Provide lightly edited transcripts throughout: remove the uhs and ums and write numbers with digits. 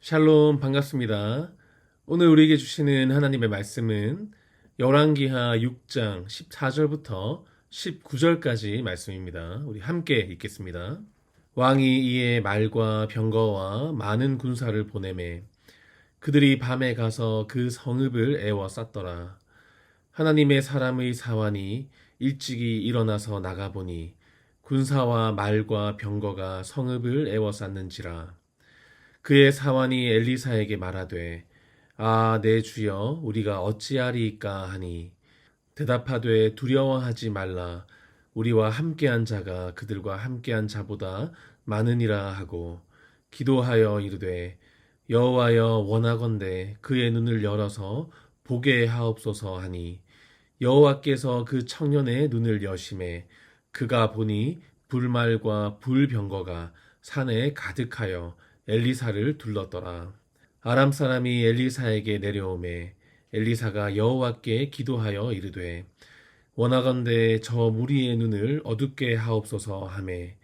샬롬 반갑습니다. 오늘 우리에게 주시는 하나님의 말씀은 열왕기하 6장 14절부터 19절까지 말씀입니다. 우리 함께 읽겠습니다. 왕이 이에 말과 병거와 많은 군사를 보내매 그들이 밤에 가서 그 성읍을 에워쌌더라. 하나님의 사람의 사환이 일찍이 일어나서 나가보니 군사와 말과 병거가 성읍을 에워쌌는지라. 그의 사환이 엘리사에게 말하되 내 주여 우리가 어찌하리이까 하니 대답하되 두려워하지 말라 우리와 함께한 자가 그들과 함께한 자보다 많으니라 하고 기도하여 이르되 여호와여 원하건대 그의 눈을 열어서 보게 하옵소서 하니 여호와께서 그 청년의 눈을 여심해 그가 보니 불말과 불병거가 산에 가득하여 엘리사를 둘렀더라. 아람 사람이 엘리사에게 내려오매 엘리사가 여호와께 기도하여 이르되 원하건대 저 무리의 눈을 어둡게 하옵소서 하매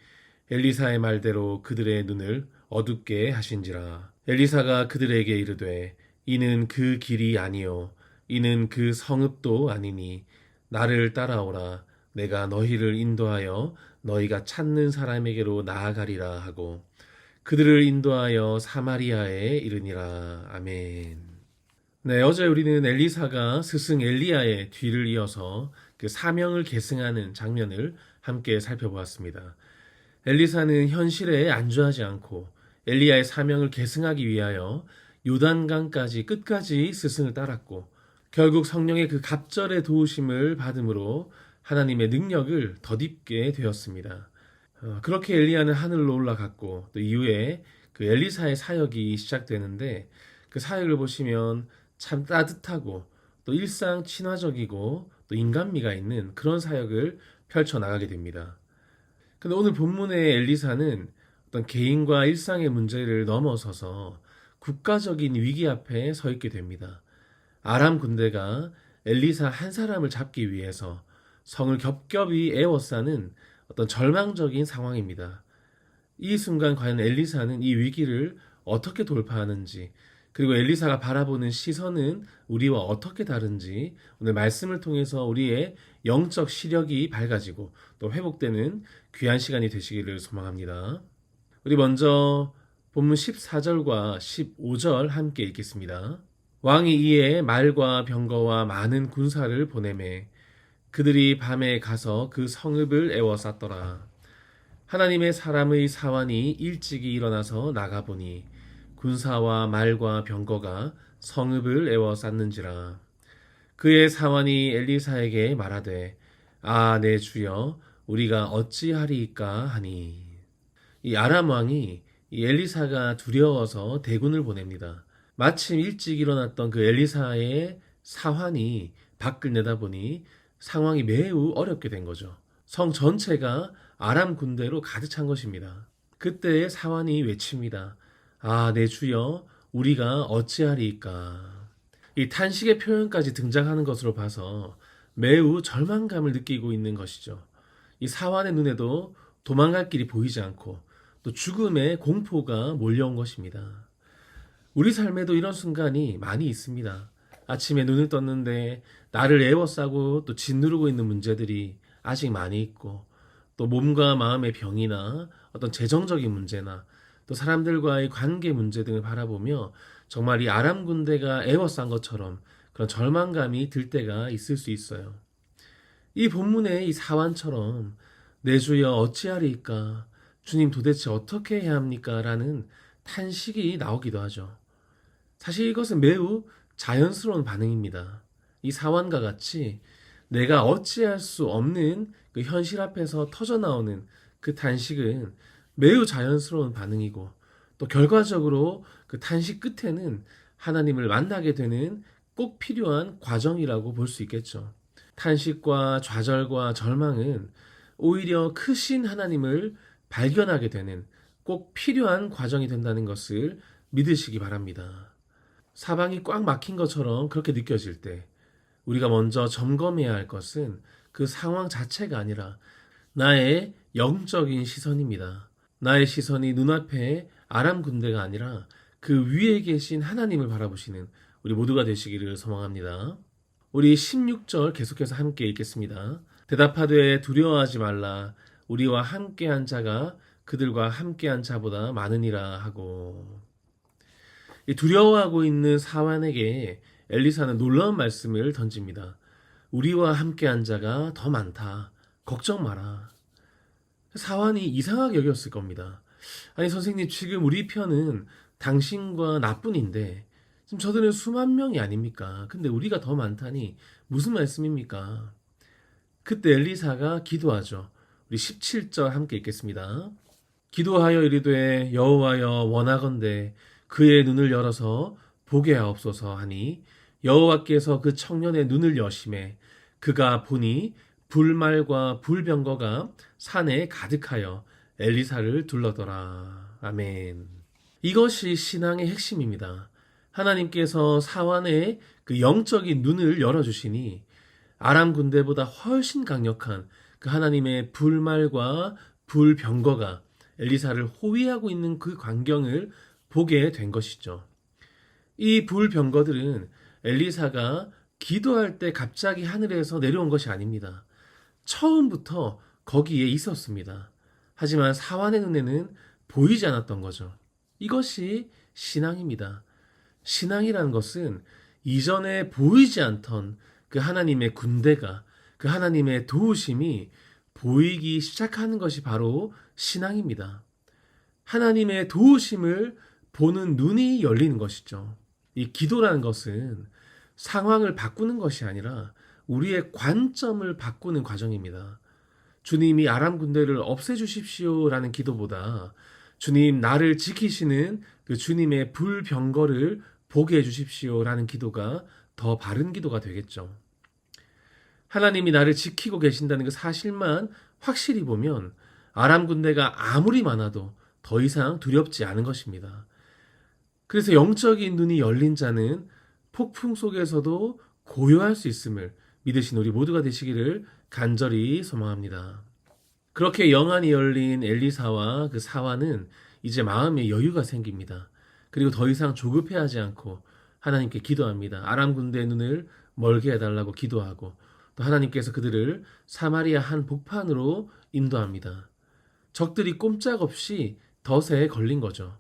엘리사의 말대로 그들의 눈을 어둡게 하신지라. 엘리사가 그들에게 이르되 이는 그 길이 아니요 이는 그 성읍도 아니니 나를 따라오라. 내가 너희를 인도하여 너희가 찾는 사람에게로 나아가리라 하고 그들을 인도하여 사마리아에 이르니라. 아멘. 네, 어제 우리는 엘리사가 스승 엘리야의 뒤를 이어서 그 사명을 계승하는 장면을 함께 살펴보았습니다. 엘리사는 현실에 안주하지 않고 엘리야의 사명을 계승하기 위하여 요단강까지 끝까지 스승을 따랐고 결국 성령의 그 갑절의 도우심을 받음으로 하나님의 능력을 덧입게 되었습니다. 그렇게 엘리야는 하늘로 올라갔고 또 이후에 그 엘리사의 사역이 시작되는데 그 사역을 보시면 참 따뜻하고 또 일상 친화적이고 또 인간미가 있는 그런 사역을 펼쳐나가게 됩니다. 근데 오늘 본문의 엘리사는 어떤 개인과 일상의 문제를 넘어서서 국가적인 위기 앞에 서 있게 됩니다. 아람 군대가 엘리사 한 사람을 잡기 위해서 성을 겹겹이 에워싸는 어떤 절망적인 상황입니다. 이 순간 과연 엘리사는 이 위기를 어떻게 돌파하는지, 그리고 엘리사가 바라보는 시선은 우리와 어떻게 다른지 오늘 말씀을 통해서 우리의 영적 시력이 밝아지고 또 회복되는 귀한 시간이 되시기를 소망합니다. 우리 먼저 본문 14절과 15절 함께 읽겠습니다. 왕이 이에 말과 병거와 많은 군사를 보내매 그들이 밤에 가서 그 성읍을 에워쌌더라. 하나님의 사람의 사환이 일찍이 일어나서 나가보니 군사와 말과 병거가 성읍을 에워쌌는지라. 그의 사환이 엘리사에게 말하되 내 주여 우리가 어찌하리이까 하니. 이 아람 왕이 이 엘리사가 두려워서 대군을 보냅니다. 마침 일찍 일어났던 그 엘리사의 사환이 밖을 내다보니 상황이 매우 어렵게 된 거죠. 성 전체가 아람 군대로 가득 찬 것입니다. 그때의 사환이 외칩니다. 내 주여 우리가 어찌하리이까. 이 탄식의 표현까지 등장하는 것으로 봐서 매우 절망감을 느끼고 있는 것이죠. 이 사환의 눈에도 도망갈 길이 보이지 않고 또 죽음의 공포가 몰려온 것입니다. 우리 삶에도 이런 순간이 많이 있습니다. 아침에 눈을 떴는데 나를 에워싸고 또 짓누르고 있는 문제들이 아직 많이 있고 또 몸과 마음의 병이나 어떤 재정적인 문제나 또 사람들과의 관계 문제 등을 바라보며 정말 이 아람 군대가 에워싼 것처럼 그런 절망감이 들 때가 있을 수 있어요. 이 본문의 이 사환처럼 내 주여 어찌하리이까 주님 도대체 어떻게 해야 합니까? 라는 탄식이 나오기도 하죠. 사실 이것은 매우 자연스러운 반응입니다. 이 사환과 같이 내가 어찌할 수 없는 그 현실 앞에서 터져나오는 그 탄식은 매우 자연스러운 반응이고 또 결과적으로 그 탄식 끝에는 하나님을 만나게 되는 꼭 필요한 과정이라고 볼 수 있겠죠. 탄식과 좌절과 절망은 오히려 크신 하나님을 발견하게 되는 꼭 필요한 과정이 된다는 것을 믿으시기 바랍니다. 사방이 꽉 막힌 것처럼 그렇게 느껴질 때 우리가 먼저 점검해야 할 것은 그 상황 자체가 아니라 나의 영적인 시선입니다. 나의 시선이 눈앞에 아람 군대가 아니라 그 위에 계신 하나님을 바라보시는 우리 모두가 되시기를 소망합니다. 우리 16절 계속해서 함께 읽겠습니다. 대답하되 두려워하지 말라. 우리와 함께한 자가 그들과 함께한 자보다 많으니라 하고. 이 두려워하고 있는 사환에게 엘리사는 놀라운 말씀을 던집니다. 우리와 함께한 자가 더 많다. 걱정 마라. 사환이 이상하게 여겼을 겁니다. 아니 선생님, 지금 우리 편은 당신과 나뿐인데 지금 저들은 수만 명이 아닙니까? 근데 우리가 더 많다니 무슨 말씀입니까? 그때 엘리사가 기도하죠. 우리 17절 함께 읽겠습니다. 기도하여 이르되 여호와여 원하건대 그의 눈을 열어서 보게 하옵소서 하니 여호와께서 그 청년의 눈을 여심해 그가 보니 불말과 불병거가 산에 가득하여 엘리사를 둘러더라. 아멘. 이것이 신앙의 핵심입니다. 하나님께서 사환의 그 영적인 눈을 열어주시니 아람 군대보다 훨씬 강력한 그 하나님의 불말과 불병거가 엘리사를 호위하고 있는 그 광경을 보게 된 것이죠. 이 불병거들은 엘리사가 기도할 때 갑자기 하늘에서 내려온 것이 아닙니다. 처음부터 거기에 있었습니다. 하지만 사환의 눈에는 보이지 않았던 거죠. 이것이 신앙입니다. 신앙이라는 것은 이전에 보이지 않던 그 하나님의 군대가, 그 하나님의 도우심이 보이기 시작하는 것이 바로 신앙입니다. 하나님의 도우심을 보는 눈이 열리는 것이죠. 이 기도라는 것은 상황을 바꾸는 것이 아니라 우리의 관점을 바꾸는 과정입니다. 주님이 아람 군대를 없애주십시오라는 기도보다 주님 나를 지키시는 그 주님의 불병거를 보게 해주십시오라는 기도가 더 바른 기도가 되겠죠. 하나님이 나를 지키고 계신다는 그 사실만 확실히 보면 아람 군대가 아무리 많아도 더 이상 두렵지 않은 것입니다. 그래서 영적인 눈이 열린 자는 폭풍 속에서도 고요할 수 있음을 믿으신 우리 모두가 되시기를 간절히 소망합니다. 그렇게 영안이 열린 엘리사와 그 사환은 이제 마음에 여유가 생깁니다. 그리고 더 이상 조급해하지 않고 하나님께 기도합니다. 아람 군대의 눈을 멀게 해달라고 기도하고 또 하나님께서 그들을 사마리아 한 복판으로 인도합니다. 적들이 꼼짝없이 덫에 걸린 거죠.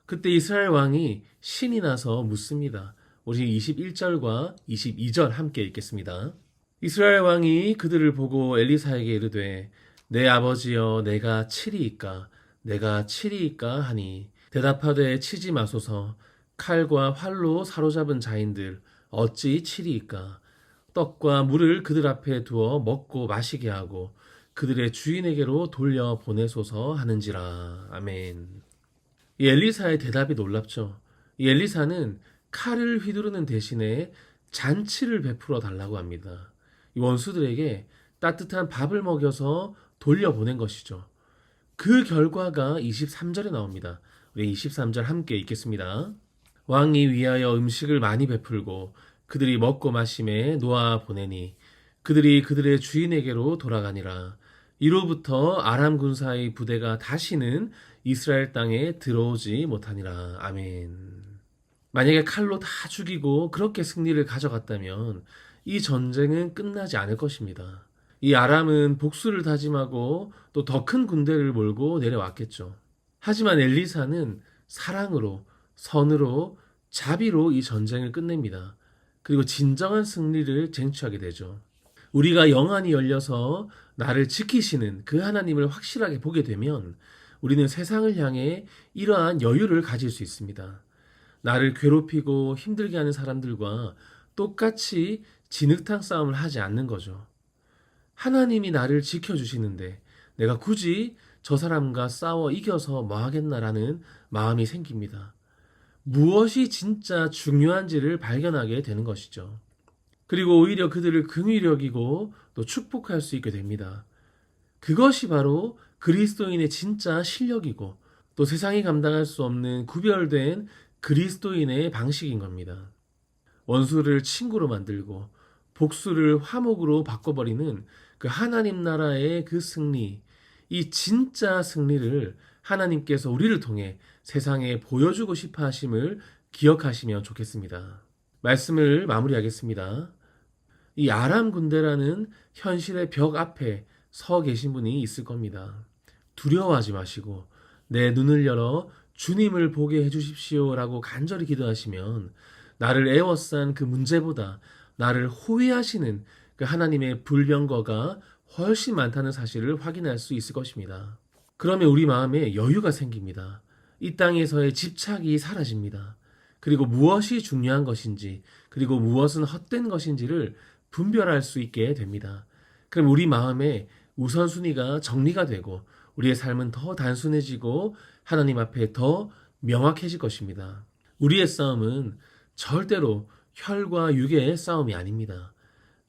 그때 이스라엘 왕이 신이 나서 묻습니다. 우리 21절과 22절 함께 읽겠습니다. 이스라엘 왕이 그들을 보고 엘리사에게 이르되 내 아버지여 내가 치리이까 내가 치리이까 하니 대답하되 치지 마소서 칼과 활로 사로잡은 자인들 어찌 치리이까 떡과 물을 그들 앞에 두어 먹고 마시게 하고 그들의 주인에게로 돌려 보내소서 하는지라. 아멘. 이 엘리사의 대답이 놀랍죠. 이 엘리사는 칼을 휘두르는 대신에 잔치를 베풀어 달라고 합니다. 이 원수들에게 따뜻한 밥을 먹여서 돌려보낸 것이죠. 그 결과가 23절에 나옵니다. 우리 23절 함께 읽겠습니다. 왕이 위하여 음식을 많이 베풀고 그들이 먹고 마심에 놓아 보내니 그들이 그들의 주인에게로 돌아가니라. 이로부터 아람 군사의 부대가 다시는 이스라엘 땅에 들어오지 못하니라. 아멘. 만약에 칼로 다 죽이고 그렇게 승리를 가져갔다면 이 전쟁은 끝나지 않을 것입니다. 이 아람은 복수를 다짐하고 또 더 큰 군대를 몰고 내려왔겠죠. 하지만 엘리사는 사랑으로, 선으로, 자비로 이 전쟁을 끝냅니다. 그리고 진정한 승리를 쟁취하게 되죠. 우리가 영안이 열려서 나를 지키시는 그 하나님을 확실하게 보게 되면 우리는 세상을 향해 이러한 여유를 가질 수 있습니다. 나를 괴롭히고 힘들게 하는 사람들과 똑같이 진흙탕 싸움을 하지 않는 거죠. 하나님이 나를 지켜주시는데 내가 굳이 저 사람과 싸워 이겨서 뭐 하겠나라는 마음이 생깁니다. 무엇이 진짜 중요한지를 발견하게 되는 것이죠. 그리고 오히려 그들을 긍휼히 여기고 또 축복할 수 있게 됩니다. 그것이 바로 그리스도인의 진짜 실력이고 또 세상이 감당할 수 없는 구별된 그리스도인의 방식인 겁니다. 원수를 친구로 만들고 복수를 화목으로 바꿔버리는 그 하나님 나라의 그 승리, 이 진짜 승리를 하나님께서 우리를 통해 세상에 보여주고 싶어 하심을 기억하시면 좋겠습니다. 말씀을 마무리하겠습니다. 이 아람 군대라는 현실의 벽 앞에 서 계신 분이 있을 겁니다. 두려워하지 마시고 내 눈을 열어 주님을 보게 해주십시오라고 간절히 기도하시면 나를 애워싼 그 문제보다 나를 호위하시는 그 하나님의 불병거가 훨씬 많다는 사실을 확인할 수 있을 것입니다. 그러면 우리 마음에 여유가 생깁니다. 이 땅에서의 집착이 사라집니다. 그리고 무엇이 중요한 것인지, 그리고 무엇은 헛된 것인지를 분별할 수 있게 됩니다. 그럼 우리 마음에 우선순위가 정리가 되고 우리의 삶은 더 단순해지고 하나님 앞에 더 명확해질 것입니다. 우리의 싸움은 절대로 혈과 육의 싸움이 아닙니다.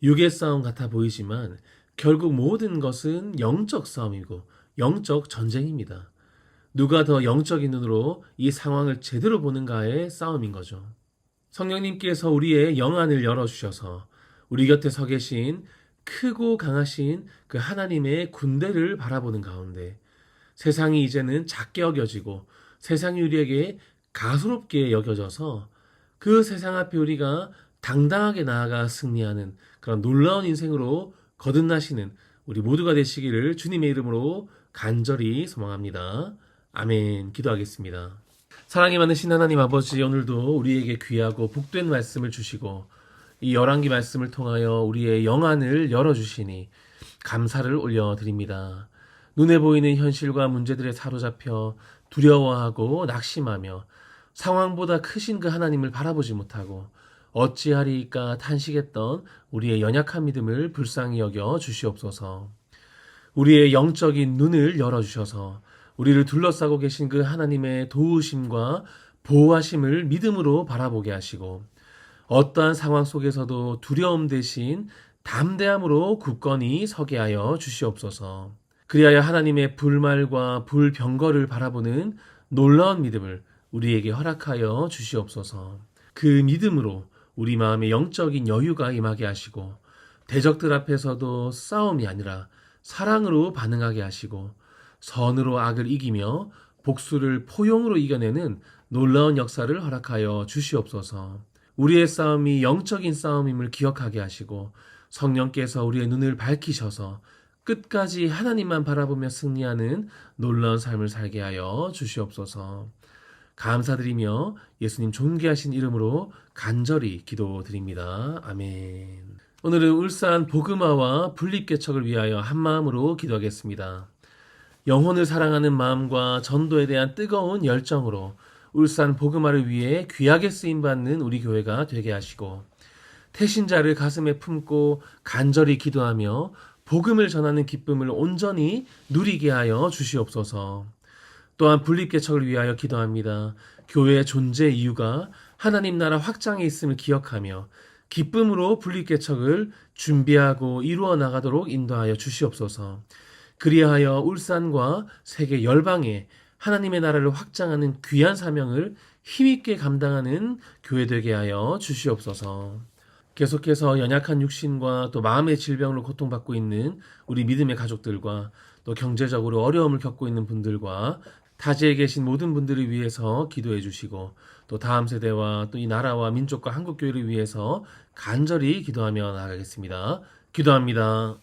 육의 싸움 같아 보이지만 결국 모든 것은 영적 싸움이고 영적 전쟁입니다. 누가 더 영적인 눈으로 이 상황을 제대로 보는가의 싸움인 거죠. 성령님께서 우리의 영안을 열어주셔서 우리 곁에 서 계신 크고 강하신 그 하나님의 군대를 바라보는 가운데 세상이 이제는 작게 여겨지고 세상이 우리에게 가소롭게 여겨져서 그 세상 앞에 우리가 당당하게 나아가 승리하는 그런 놀라운 인생으로 거듭나시는 우리 모두가 되시기를 주님의 이름으로 간절히 소망합니다. 아멘. 기도하겠습니다. 사랑이 많으신 하나님 아버지, 오늘도 우리에게 귀하고 복된 말씀을 주시고 이 열왕기 말씀을 통하여 우리의 영안을 열어주시니 감사를 올려드립니다. 눈에 보이는 현실과 문제들에 사로잡혀 두려워하고 낙심하며 상황보다 크신 그 하나님을 바라보지 못하고 어찌하리이까 탄식했던 우리의 연약한 믿음을 불쌍히 여겨 주시옵소서. 우리의 영적인 눈을 열어주셔서 우리를 둘러싸고 계신 그 하나님의 도우심과 보호하심을 믿음으로 바라보게 하시고 어떠한 상황 속에서도 두려움 대신 담대함으로 굳건히 서게 하여 주시옵소서. 그리하여 하나님의 불말과 불병거를 바라보는 놀라운 믿음을 우리에게 허락하여 주시옵소서. 그 믿음으로 우리 마음에 영적인 여유가 임하게 하시고 대적들 앞에서도 싸움이 아니라 사랑으로 반응하게 하시고 선으로 악을 이기며 복수를 포용으로 이겨내는 놀라운 역사를 허락하여 주시옵소서. 우리의 싸움이 영적인 싸움임을 기억하게 하시고 성령께서 우리의 눈을 밝히셔서 끝까지 하나님만 바라보며 승리하는 놀라운 삶을 살게 하여 주시옵소서. 감사드리며 예수님 존귀하신 이름으로 간절히 기도드립니다. 아멘. 오늘은 울산 복음화와 분립개척을 위하여 한마음으로 기도하겠습니다. 영혼을 사랑하는 마음과 전도에 대한 뜨거운 열정으로 울산 복음화를 위해 귀하게 쓰임받는 우리 교회가 되게 하시고 태신자를 가슴에 품고 간절히 기도하며 복음을 전하는 기쁨을 온전히 누리게 하여 주시옵소서. 또한 분립개척을 위하여 기도합니다. 교회의 존재 이유가 하나님 나라 확장에 있음을 기억하며 기쁨으로 분립개척을 준비하고 이루어 나가도록 인도하여 주시옵소서. 그리하여 울산과 세계 열방에 하나님의 나라를 확장하는 귀한 사명을 힘있게 감당하는 교회 되게 하여 주시옵소서. 계속해서 연약한 육신과 또 마음의 질병으로 고통받고 있는 우리 믿음의 가족들과 또 경제적으로 어려움을 겪고 있는 분들과 타지에 계신 모든 분들을 위해서 기도해 주시고 또 다음 세대와 또 이 나라와 민족과 한국교회를 위해서 간절히 기도하며 나아가겠습니다. 기도합니다.